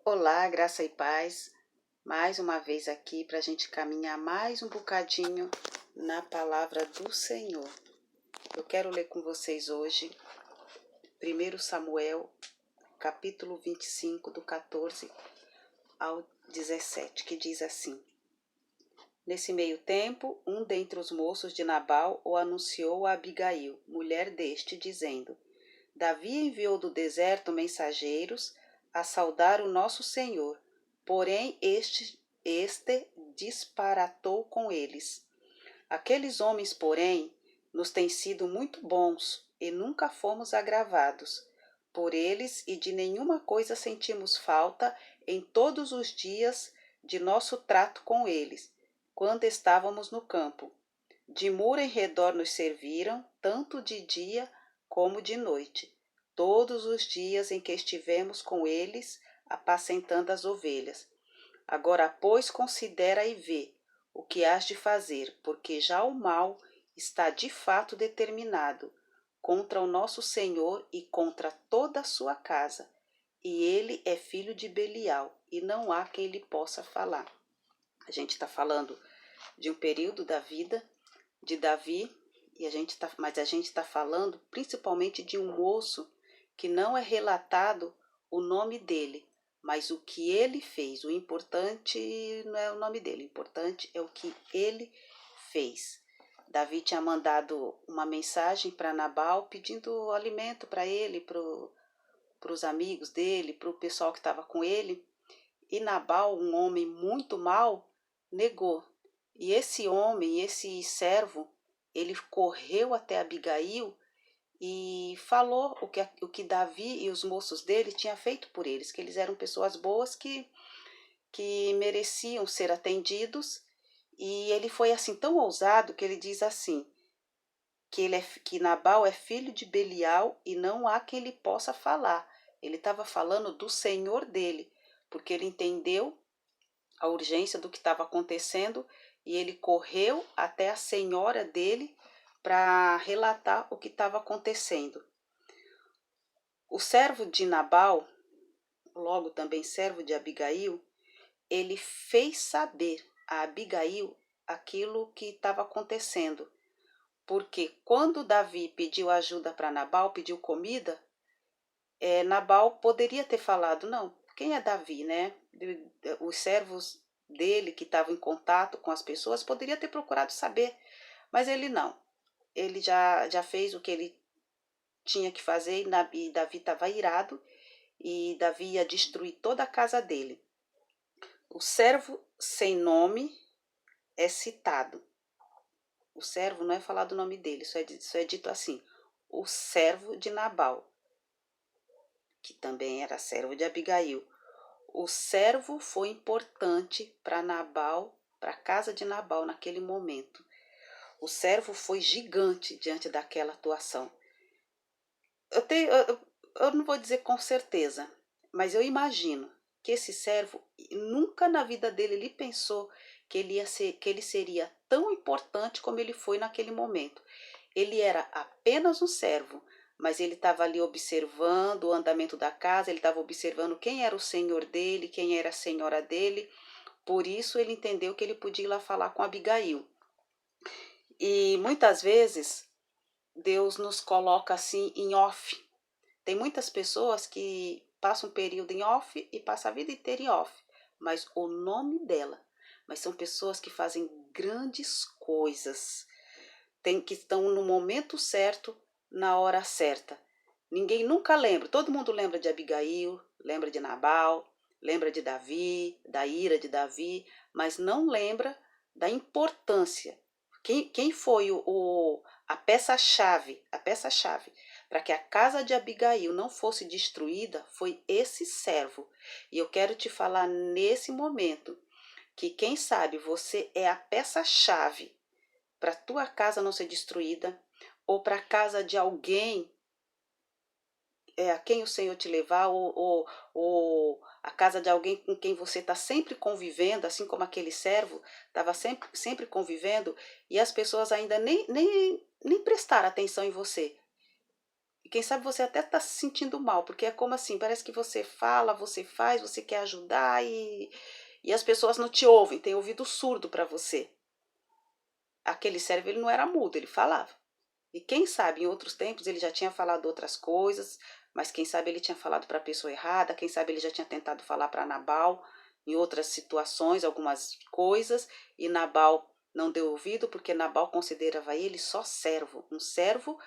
Olá, graça e paz, mais uma vez aqui para a gente caminhar mais um bocadinho na palavra do Senhor. Eu quero ler com vocês hoje 1 Samuel, capítulo 25, do 14 ao 17, que diz assim: Nesse meio tempo, um dentre os moços de Nabal o anunciou a Abigail, mulher deste, dizendo: Davi enviou do deserto mensageiros a saudar o nosso Senhor, porém este disparatou com eles. Aqueles homens, porém, nos têm sido muito bons e nunca fomos agravados por eles e de nenhuma coisa sentimos falta em todos os dias de nosso trato com eles, quando estávamos no campo. De muro em redor nos serviram, tanto de dia como de noite, todos os dias em que estivemos com eles, apacentando as ovelhas. Agora, pois, considera e vê o que hás de fazer, porque já o mal está de fato determinado contra o nosso Senhor e contra toda a sua casa, e ele é filho de Belial, e não há quem lhe possa falar. A gente está falando de um período da vida de Davi, mas a gente está falando principalmente de um moço que não é relatado o nome dele, mas o que ele fez. O importante não é o nome dele, o importante é o que ele fez. Davi tinha mandado uma mensagem para Nabal pedindo alimento para ele, para os amigos dele, para o pessoal que estava com ele. E Nabal, um homem muito mau, negou. E esse homem, esse servo, ele correu até Abigail e falou o que Davi e os moços dele tinham feito por eles, que eles eram pessoas boas que mereciam ser atendidos. E ele foi assim tão ousado que ele diz assim, que Nabal é filho de Belial e não há quem lhe possa falar. Ele estava falando do Senhor dele, porque ele entendeu a urgência do que estava acontecendo e ele correu até a senhora dele para relatar o que estava acontecendo. O servo de Nabal, logo também servo de Abigail, ele fez saber a Abigail aquilo que estava acontecendo, porque quando Davi pediu ajuda para Nabal, pediu comida, Nabal poderia ter falado, não, quem é Davi, né? Os servos dele que estavam em contato com as pessoas poderia ter procurado saber, mas ele não. Ele já fez o que ele tinha que fazer e Davi estava irado e Davi ia destruir toda a casa dele. O servo sem nome é citado. O servo não é falado o nome dele, só é dito assim, o servo de Nabal, que também era servo de Abigail. O servo foi importante para Nabal, para a casa de Nabal naquele momento. O servo foi gigante diante daquela atuação. Eu não vou dizer com certeza, mas eu imagino que esse servo nunca na vida dele ele pensou que ele seria tão importante como ele foi naquele momento. Ele era apenas um servo, mas ele estava ali observando o andamento da casa, ele estava observando quem era o senhor dele, quem era a senhora dele. Por isso ele entendeu que ele podia ir lá falar com Abigail. E muitas vezes Deus nos coloca assim em off. Tem muitas pessoas que passam um período em off e passam a vida inteira em off, mas o nome dela. Mas são pessoas que fazem grandes coisas, que estão no momento certo, na hora certa. Ninguém nunca lembra, todo mundo lembra de Abigail, lembra de Nabal, lembra de Davi, da ira de Davi, mas não lembra da importância. Quem foi a peça-chave para que a casa de Abigail não fosse destruída foi esse servo. E eu quero te falar nesse momento que quem sabe você é a peça-chave para a tua casa não ser destruída ou para a casa de alguém a quem o Senhor te levar, ou a casa de alguém com quem você está sempre convivendo, assim como aquele servo estava sempre convivendo, e as pessoas ainda nem prestaram atenção em você. E quem sabe você até está se sentindo mal, porque é como assim, parece que você fala, você faz, você quer ajudar e as pessoas não te ouvem, tem ouvido surdo para você. Aquele servo, ele não era mudo, ele falava. E quem sabe, em outros tempos, ele já tinha falado outras coisas, mas quem sabe ele tinha falado para a pessoa errada, quem sabe ele já tinha tentado falar para Nabal em outras situações, algumas coisas, e Nabal não deu ouvido, porque Nabal considerava ele só servo, um servo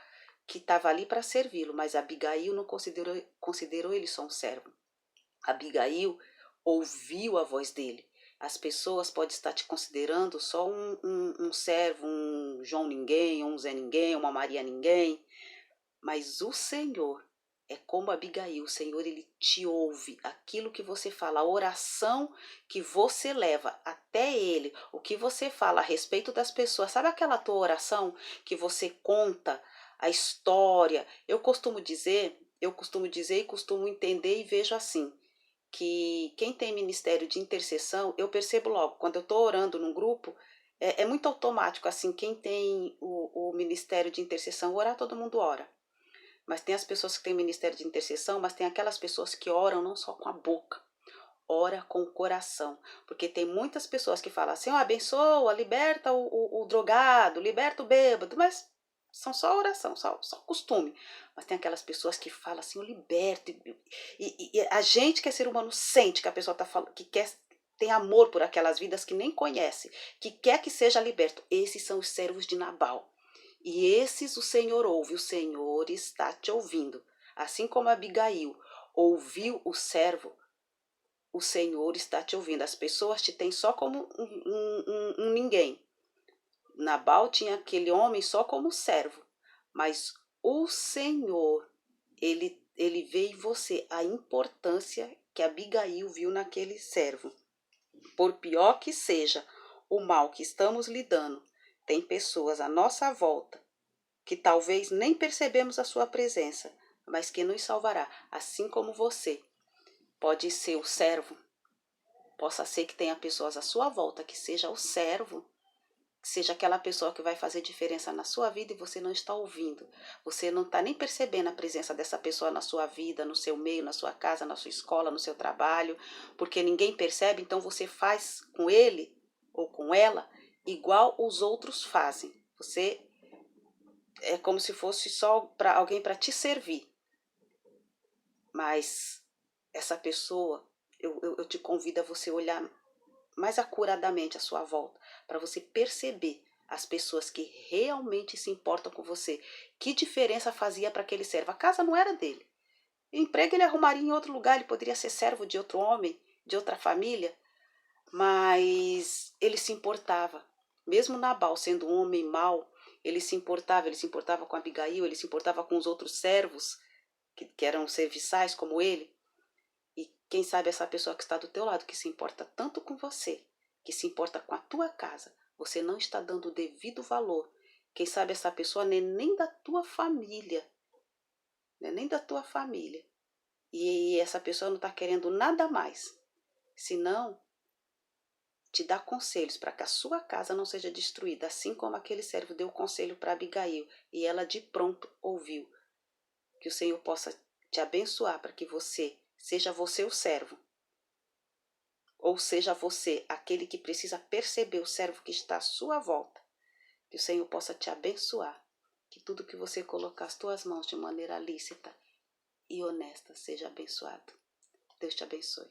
que estava ali para servi-lo, mas Abigail não considerou ele só um servo. Abigail ouviu a voz dele. As pessoas podem estar te considerando só um servo, um João Ninguém, um Zé Ninguém, uma Maria Ninguém, mas o Senhor é como Abigail, o Senhor ele te ouve, aquilo que você fala, a oração que você leva até ele, o que você fala a respeito das pessoas, sabe aquela tua oração que você conta a história? Eu costumo dizer e costumo entender e vejo assim, que quem tem ministério de intercessão, eu percebo logo, quando eu estou orando num grupo, é muito automático, assim, quem tem o ministério de intercessão, orar todo mundo ora. Mas tem as pessoas que têm ministério de intercessão, mas tem aquelas pessoas que oram não só com a boca, ora com o coração. Porque tem muitas pessoas que falam assim, abençoa, liberta o drogado, liberta o bêbado, mas são só oração, só costume. Mas tem aquelas pessoas que falam assim, eu liberto. E a gente que é ser humano sente que a pessoa está falando, que quer, tem amor por aquelas vidas que nem conhece, que quer que seja liberto. Esses são os servos de Nabal. E esses o Senhor ouve, o Senhor está te ouvindo. Assim como Abigail ouviu o servo, o Senhor está te ouvindo. As pessoas te têm só como um ninguém. Nabal tinha aquele homem só como servo. Mas o Senhor, ele vê em você a importância que Abigail viu naquele servo. Por pior que seja o mal que estamos lidando, tem pessoas à nossa volta que talvez nem percebemos a sua presença, mas que nos salvará, assim como você pode ser o servo. Possa ser que tenha pessoas à sua volta que seja o servo, que seja aquela pessoa que vai fazer diferença na sua vida e você não está ouvindo. Você não está nem percebendo a presença dessa pessoa na sua vida, no seu meio, na sua casa, na sua escola, no seu trabalho, porque ninguém percebe, então você faz com ele ou com ela igual os outros fazem. Você é como se fosse só para alguém para te servir. Mas essa pessoa, eu te convido a você olhar mais acuradamente à sua volta, para você perceber as pessoas que realmente se importam com você. Que diferença fazia para aquele servo? A casa não era dele. O emprego ele arrumaria em outro lugar, ele poderia ser servo de outro homem, de outra família, mas ele se importava. Mesmo Nabal sendo um homem mau, ele se importava com Abigail, ele se importava com os outros servos, que eram serviçais como ele. E quem sabe essa pessoa que está do teu lado, que se importa tanto com você, que se importa com a tua casa, você não está dando o devido valor. Quem sabe essa pessoa não é nem da tua família, não é nem da tua família. E essa pessoa não está querendo nada mais, senão te dar conselhos para que a sua casa não seja destruída, assim como aquele servo deu conselho para Abigail, e ela de pronto ouviu. Que o Senhor possa te abençoar para que seja você o servo, ou seja você aquele que precisa perceber o servo que está à sua volta. Que o Senhor possa te abençoar, que tudo que você colocar as tuas mãos de maneira lícita e honesta seja abençoado. Deus te abençoe.